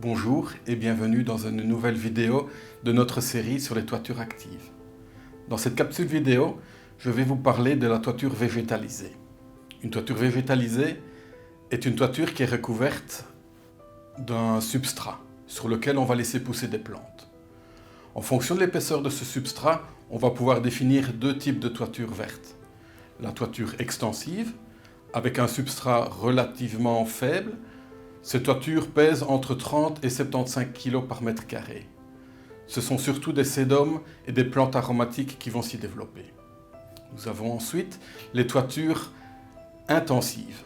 Bonjour et bienvenue dans une nouvelle vidéo de notre série sur les toitures actives. Dans cette capsule vidéo, je vais vous parler de la toiture végétalisée. Une toiture végétalisée est une toiture qui est recouverte d'un substrat sur lequel on va laisser pousser des plantes. En fonction de l'épaisseur de ce substrat, on va pouvoir définir deux types de toitures vertes. La toiture extensive, avec un substrat relativement faible. Ces toitures pèsent entre 30 et 75 kg par mètre carré. Ce sont surtout des sédums et des plantes aromatiques qui vont s'y développer. Nous avons ensuite les toitures intensives.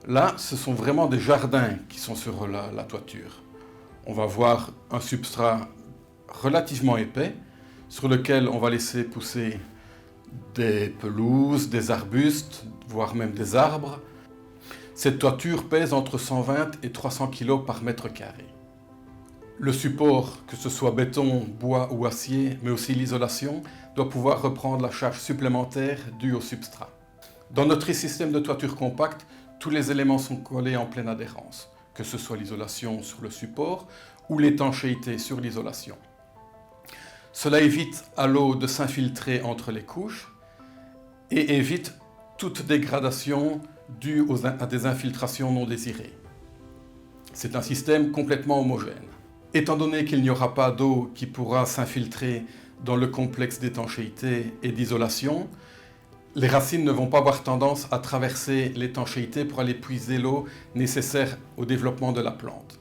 Là, ce sont vraiment des jardins qui sont sur la toiture. On va voir un substrat relativement épais sur lequel on va laisser pousser des pelouses, des arbustes, voire même des arbres. Cette toiture pèse entre 120 et 300 kg par mètre carré. Le support, que ce soit béton, bois ou acier, mais aussi l'isolation, doit pouvoir reprendre la charge supplémentaire due au substrat. Dans notre système de toiture compacte, tous les éléments sont collés en pleine adhérence, que ce soit l'isolation sur le support ou l'étanchéité sur l'isolation. Cela évite à l'eau de s'infiltrer entre les couches et évite toute dégradation due à des infiltrations non désirées. C'est un système complètement homogène. Étant donné qu'il n'y aura pas d'eau qui pourra s'infiltrer dans le complexe d'étanchéité et d'isolation, les racines ne vont pas avoir tendance à traverser l'étanchéité pour aller puiser l'eau nécessaire au développement de la plante.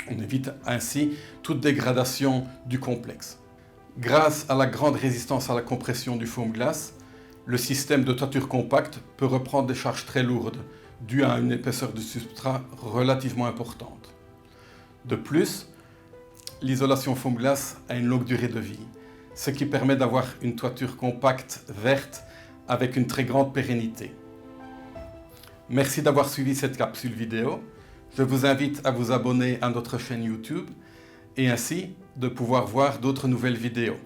On évite ainsi toute dégradation du complexe. Grâce à la grande résistance à la compression du foam glace, le système de toiture compacte peut reprendre des charges très lourdes, dues à une épaisseur de substrat relativement importante. De plus, l'isolation foam glace a une longue durée de vie, ce qui permet d'avoir une toiture compacte verte avec une très grande pérennité. Merci d'avoir suivi cette capsule vidéo. Je vous invite à vous abonner à notre chaîne YouTube et ainsi de pouvoir voir d'autres nouvelles vidéos.